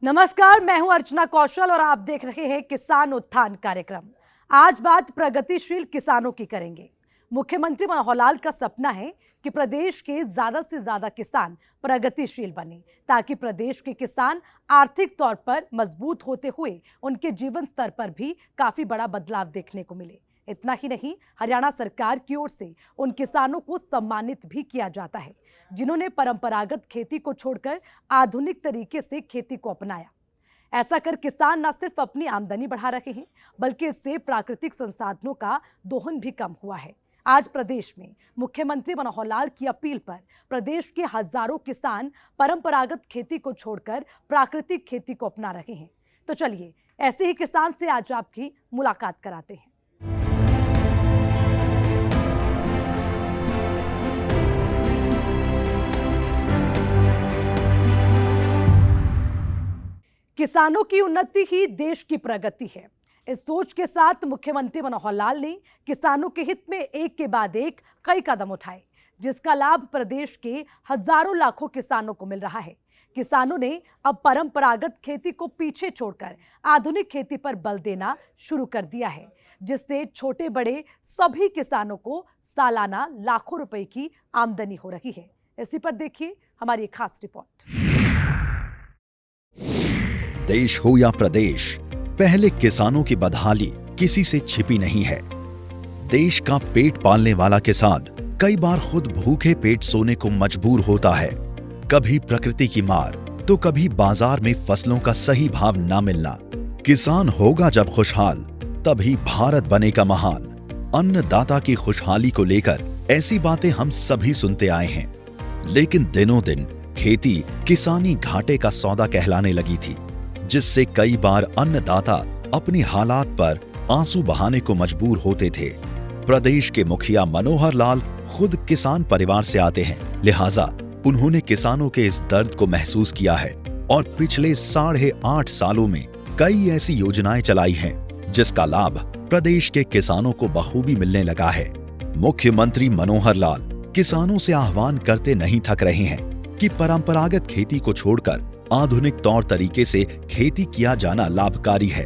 नमस्कार, मैं हूं अर्चना कौशल और आप देख रहे हैं किसान उत्थान कार्यक्रम। आज बात प्रगतिशील किसानों की करेंगे। मुख्यमंत्री मनोहर लाल का सपना है कि प्रदेश के ज्यादा से ज्यादा किसान प्रगतिशील बने, ताकि प्रदेश के किसान आर्थिक तौर पर मजबूत होते हुए उनके जीवन स्तर पर भी काफी बड़ा बदलाव देखने को मिले। इतना ही नहीं, हरियाणा सरकार की ओर से उन किसानों को सम्मानित भी किया जाता है जिन्होंने परंपरागत खेती को छोड़कर आधुनिक तरीके से खेती को अपनाया। ऐसा कर किसान न सिर्फ अपनी आमदनी बढ़ा रहे हैं, बल्कि इससे प्राकृतिक संसाधनों का दोहन भी कम हुआ है। आज प्रदेश में मुख्यमंत्री मनोहर लाल की अपील पर प्रदेश के हजारों किसान परंपरागत खेती को छोड़कर प्राकृतिक खेती को अपना रहे हैं। तो चलिए ऐसे ही किसान से आज आपकी मुलाकात कराते हैं। किसानों की उन्नति ही देश की प्रगति है। इस सोच के साथ मुख्यमंत्री मनोहर लाल ने किसानों के हित में एक के बाद एक कई कदम उठाए, जिसका लाभ प्रदेश के हजारों लाखों किसानों को मिल रहा है। किसानों ने अब परंपरागत खेती को पीछे छोड़कर आधुनिक खेती पर बल देना शुरू कर दिया है, जिससे छोटे बड़े सभी किसानों को सालाना लाखों रुपए की आमदनी हो रही है। इसी पर देखिए हमारी एक खास रिपोर्ट। देश हो या प्रदेश, पहले किसानों की बदहाली किसी से छिपी नहीं है। देश का पेट पालने वाला किसान कई बार खुद भूखे पेट सोने को मजबूर होता है। कभी प्रकृति की मार तो कभी बाजार में फसलों का सही भाव ना मिलना। किसान होगा जब खुशहाल, तभी भारत बनेगा महान। अन्नदाता की खुशहाली को लेकर ऐसी बातें हम सभी सुनते आए हैं, लेकिन दिनों दिन खेती किसानी घाटे का सौदा कहलाने लगी थी, जिससे कई बार अन्नदाता अपनी हालात पर आंसू बहाने को मजबूर होते थे। प्रदेश के मुखिया मनोहर लाल खुद किसान परिवार से आते हैं, लिहाजा उन्होंने किसानों के इस दर्द को महसूस किया है और पिछले 8.5 सालों में कई ऐसी योजनाएं चलाई हैं, जिसका लाभ प्रदेश के किसानों को बखूबी मिलने लगा है। मुख्यमंत्री मनोहर लाल किसानों से आह्वान करते नहीं थक रहे हैं कि परंपरागत खेती को छोड़कर आधुनिक तौर तरीके से खेती किया जाना लाभकारी है।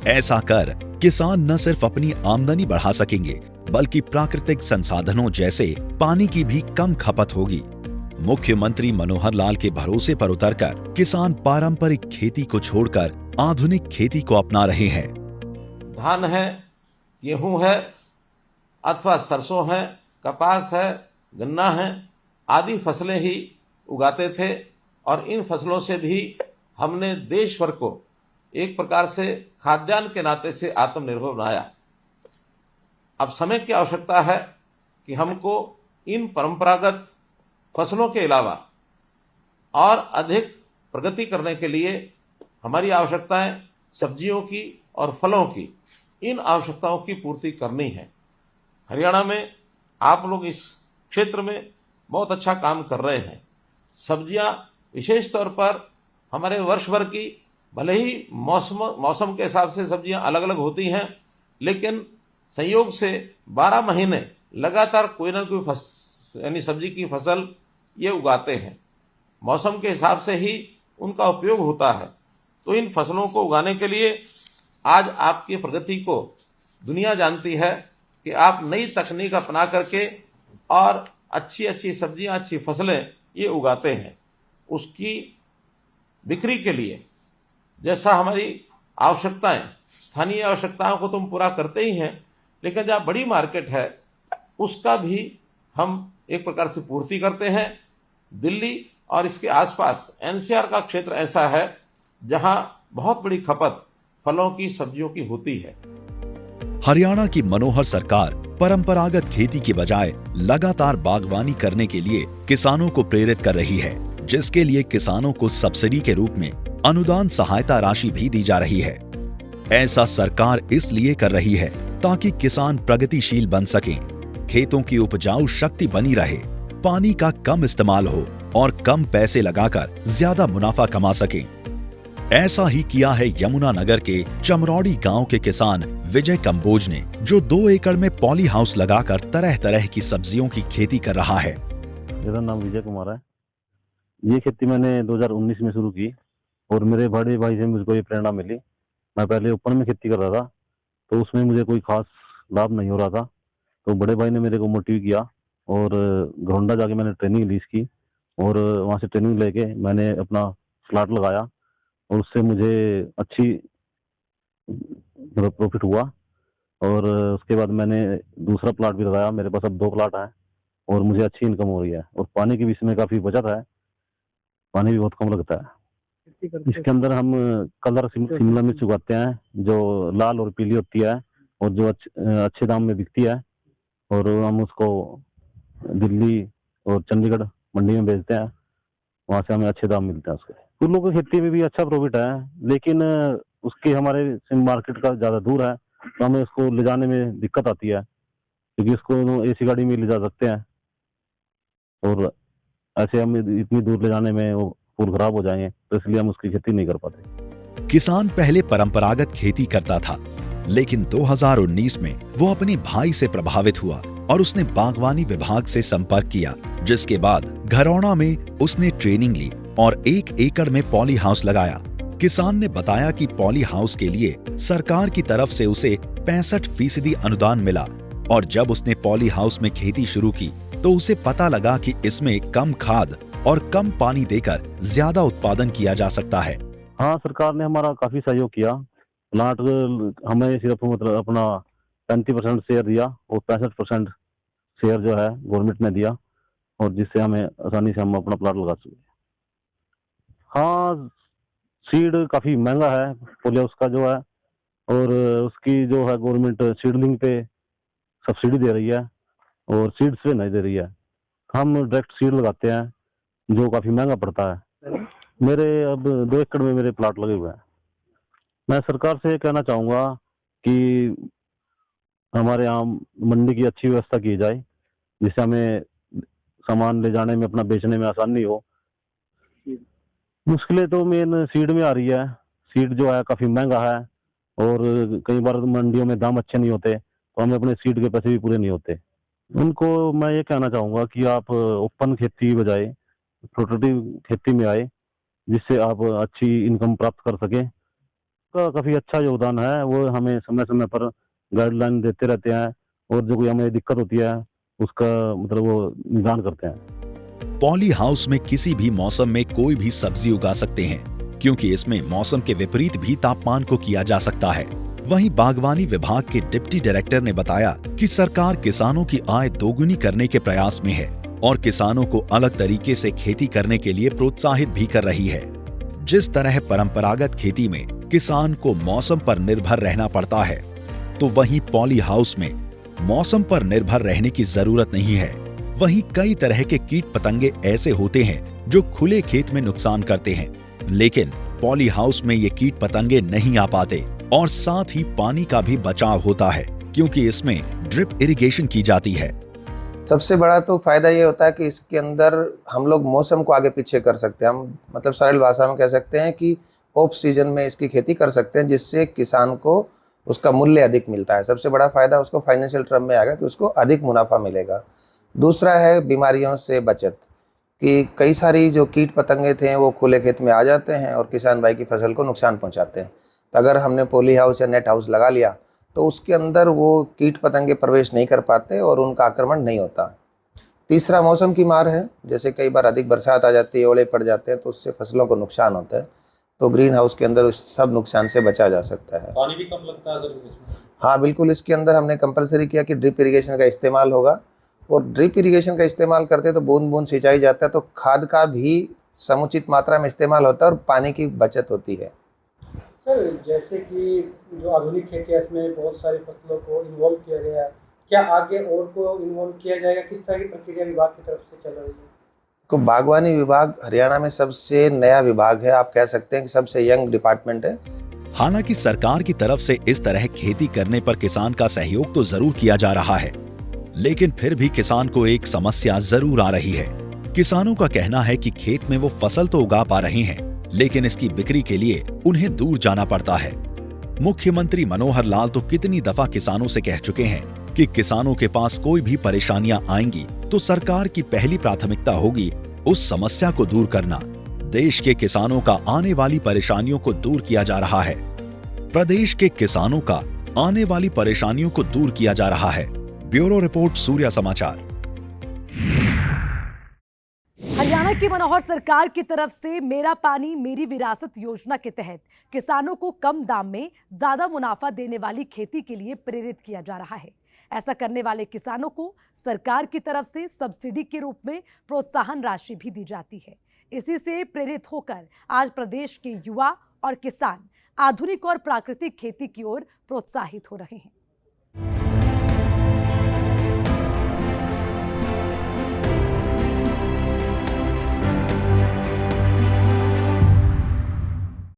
ऐसा कर किसान न सिर्फ अपनी आमदनी बढ़ा सकेंगे, बल्कि प्राकृतिक संसाधनों जैसे पानी की भी कम खपत होगी। मुख्यमंत्री मनोहर लाल के भरोसे पर उतरकर किसान पारंपरिक खेती को छोड़कर आधुनिक खेती को अपना रहे हैं। धान है, गेहूं है, अथवा सरसों है, कपास है, गन्ना है, आदि फसलें ही उगाते थे और इन फसलों से भी हमने देश भर को एक प्रकार से खाद्यान्न के नाते से आत्मनिर्भर बनाया। अब समय की आवश्यकता है कि हमको इन परंपरागत फसलों के अलावा और अधिक प्रगति करने के लिए हमारी आवश्यकताएं सब्जियों की और फलों की, इन आवश्यकताओं की पूर्ति करनी है। हरियाणा में आप लोग इस क्षेत्र में बहुत अच्छा काम कर रहे हैं। सब्जियां विशेष तौर पर हमारे वर्ष भर की, भले ही मौसम के हिसाब से सब्जियां अलग अलग होती हैं, लेकिन संयोग से 12 महीने लगातार कोई ना कोई यानी सब्जी की फसल ये उगाते हैं। मौसम के हिसाब से ही उनका उपयोग होता है। तो इन फसलों को उगाने के लिए आज आपकी प्रगति को दुनिया जानती है कि आप नई तकनीक अपना करके और अच्छी अच्छी सब्जियां, अच्छी फसलें ये उगाते हैं। उसकी बिक्री के लिए जैसा हमारी आवश्यकताएं, स्थानीय आवश्यकताओं को तो हम पूरा करते ही हैं, लेकिन जहाँ बड़ी मार्केट है उसका भी हम एक प्रकार से पूर्ति करते हैं। दिल्ली और इसके आसपास एनसीआर का क्षेत्र ऐसा है जहां बहुत बड़ी खपत फलों की, सब्जियों की होती है। हरियाणा की मनोहर सरकार परंपरागत खेती के बजाय लगातार बागवानी करने के लिए किसानों को प्रेरित कर रही है, जिसके लिए किसानों को सब्सिडी के रूप में अनुदान सहायता राशि भी दी जा रही है। ऐसा सरकार इसलिए कर रही है ताकि किसान प्रगतिशील बन सकें, खेतों की उपजाऊ शक्ति बनी रहे, पानी का कम इस्तेमाल हो और कम पैसे लगाकर ज्यादा मुनाफा कमा सकें। ऐसा ही किया है यमुनानगर के चमरौड़ी गांव के किसान विजय कंबोज ने, जो 2 एकड़ में पॉली हाउस लगाकर तरह तरह की सब्जियों की खेती कर रहा है। मेरा नाम विजय कुमार है। ये खेती मैंने 2019 में शुरू की और मेरे बड़े भाई से मुझको ये प्रेरणा मिली। मैं पहले ओपन में खेती कर रहा था, तो उसमें मुझे कोई खास लाभ नहीं हो रहा था। तो बड़े भाई ने मेरे को मोटिव किया और घरौंडा जाके मैंने ट्रेनिंग ली इसकी, और वहाँ से ट्रेनिंग लेके मैंने अपना प्लाट लगाया और उससे मुझे अच्छी प्रॉफिट हुआ। और उसके बाद मैंने दूसरा प्लाट भी लगाया। मेरे पास अब 2 प्लाट हैं और मुझे अच्छी इनकम हो रही है, और पानी की भी इसमें काफ़ी बचत है, पानी भी बहुत कम लगता है। इसके अंदर हम कलर शिमला मिर्च उगाते हैं जो लाल और पीली होती है, और जो अच्छे दाम में बिकती है, और हम उसको दिल्ली और चंडीगढ़ मंडी में बेचते हैं। वहाँ से हमें अच्छे दाम मिलते हैं उसके। फूलों की खेती में भी अच्छा प्रॉफिट है, लेकिन उसके हमारे मार्केट का ज़्यादा दूर है, तो हमें उसको ले जाने में दिक्कत आती है, क्योंकि उसको एसी गाड़ी में ले जा सकते हैं, और ऐसे हम इतनी दूर ले जाने में वो फूल खराब हो जाएंगे, तो इसलिए हम उसकी खेती नहीं कर पाते। किसान पहले परंपरागत खेती करता था, लेकिन 2019 में वो अपने भाई से प्रभावित हुआ और उसने बागवानी विभाग से संपर्क किया, जिसके बाद घरौंडा में उसने ट्रेनिंग ली और 1 एकड़ में पॉली हाउस लगाया। किसान ने बताया कि पॉली हाउस के लिए सरकार की तरफ से उसे 65% अनुदान मिला, और जब उसने पॉली हाउस में खेती शुरू की तो उसे पता लगा कि इसमें कम खाद और कम पानी देकर ज्यादा उत्पादन किया जा सकता है। हाँ, सरकार ने हमारा काफी सहयोग किया। प्लाट हमें सिर्फ मतलब अपना 35% शेयर दिया और 65% शेयर जो है गवर्नमेंट ने दिया, और जिससे हमें आसानी से हम अपना प्लाट लगा सके। हाँ, सीड काफी महंगा है पॉली हाउस का जो है, और उसकी जो है गवर्नमेंट सीडलिंग पे सब्सिडी दे रही है और सीड्स पे नहीं दे रही है। हम डायरेक्ट सीड लगाते हैं जो काफी महंगा पड़ता है। मेरे अब 2 एकड़ में मेरे प्लाट लगे हुए हैं। मैं सरकार से कहना चाहूँगा कि हमारे यहाँ मंडी की अच्छी व्यवस्था की जाए, जिससे हमें सामान ले जाने में, अपना बेचने में आसानी हो। मुश्किलें तो मेन सीड में आ रही है। सीड जो है काफ़ी महंगा है, और कई बार मंडियों में दाम अच्छे नहीं होते, तो हमें अपने सीड के पैसे भी पूरे नहीं होते। उनको मैं ये कहना चाहूँगा कि आप ओपन खेती बजाय प्रोटेक्टिव खेती में आए, जिससे आप अच्छी इनकम प्राप्त कर सकें। का काफ़ी अच्छा योगदान है, वो हमें समय समय पर गाइडलाइन देते रहते हैं, और जो कोई हमें दिक्कत होती है उसका मतलब वो निदान करते हैं। पॉली हाउस में किसी भी मौसम में कोई भी सब्जी उगा सकते हैं, क्योंकि इसमें मौसम के विपरीत भी तापमान को किया जा सकता है। वहीं बागवानी विभाग के डिप्टी डायरेक्टर ने बताया कि सरकार किसानों की आय दोगुनी करने के प्रयास में है और किसानों को अलग तरीके से खेती करने के लिए प्रोत्साहित भी कर रही है। जिस तरह परंपरागत खेती में किसान को मौसम पर निर्भर रहना पड़ता है, तो वहीं पॉली हाउस में मौसम पर निर्भर रहने की जरूरत नहीं है। वहीं कई तरह के कीट पतंगे ऐसे होते हैं जो खुले खेत में नुकसान करते हैं, लेकिन पॉली हाउस में ये कीट पतंगे नहीं आ पाते, और साथ ही पानी का भी बचाव होता है, क्योंकि इसमें ड्रिप इरिगेशन की जाती है। सबसे बड़ा तो फायदा ये होता है कि इसके अंदर हम लोग मौसम को आगे पीछे कर सकते हैं। हम मतलब सरल भाषा में कह सकते हैं कि ऑफ सीजन में इसकी खेती कर सकते हैं, जिससे किसान को उसका मूल्य अधिक मिलता है। सबसे बड़ा फायदा उसको फाइनेंशियल टर्म में आएगा कि उसको अधिक मुनाफा मिलेगा। दूसरा है बीमारियों से बचत, कि कई सारी जो कीट पतंगे थे वो खुले खेत में आ जाते हैं और किसान भाई की फसल को नुकसान पहुंचाते हैं। तो अगर हमने पॉली हाउस या नेट हाउस लगा लिया तो उसके अंदर वो कीट पतंगे प्रवेश नहीं कर पाते और उनका आक्रमण नहीं होता। तीसरा मौसम की मार है, जैसे कई बार अधिक बरसात आ जाती है, ओले पड़ जाते हैं, तो उससे फसलों को नुकसान होता है। तो ग्रीन हाउस के अंदर उस सब नुकसान से बचा जा सकता है। पानी भी कम लगता है सर इसमें? हाँ बिल्कुल, इसके अंदर हमने कंपलसरी किया कि ड्रिप इरिगेशन का इस्तेमाल होगा, और ड्रिप इरिगेशन का इस्तेमाल करते तो बूंद बूंद सिंचाई जाता है, तो खाद का भी समुचित मात्रा में इस्तेमाल होता है और पानी की बचत होती है। सर, जैसे कि जो आधुनिक खेती है इसमें बहुत सारी फसलों को इन्वॉल्व किया गया है, क्या आगे और को इन्वॉल्व किया जाएगा? किस तरह की प्रक्रिया विभाग की तरफ से चल रही है? तो बागवानी विभाग हरियाणा में सबसे नया विभाग है, आप कह सकते हैं कि सबसे यंग डिपार्टमेंट है। हालांकि सरकार की तरफ से इस तरह खेती करने पर किसान का सहयोग तो जरूर किया जा रहा है, लेकिन फिर भी किसान को एक समस्या जरूर आ रही है। किसानों का कहना है कि खेत में वो फसल तो उगा पा रहे हैं, लेकिन इसकी बिक्री के लिए उन्हें दूर जाना पड़ता है। मुख्यमंत्री मनोहर लाल तो कितनी दफा किसानों से कह चुके हैं कि किसानों के पास कोई भी परेशानियां आएंगी तो सरकार की पहली प्राथमिकता होगी उस समस्या को दूर करना। देश के किसानों का आने वाली परेशानियों को दूर किया जा रहा है। प्रदेश के किसानों का आने वाली परेशानियों को दूर किया जा रहा है। ब्यूरो रिपोर्ट, सूर्या समाचार। हरियाणा की मनोहर सरकार की तरफ से मेरा पानी मेरी विरासत योजना के तहत किसानों को कम दाम में ज्यादा मुनाफा देने वाली खेती के लिए प्रेरित किया जा रहा है। ऐसा करने वाले किसानों को सरकार की तरफ से सब्सिडी के रूप में प्रोत्साहन राशि भी दी जाती है। इसी से प्रेरित होकर आज प्रदेश के युवा और किसान आधुनिक और प्राकृतिक खेती की ओर प्रोत्साहित हो रहे हैं।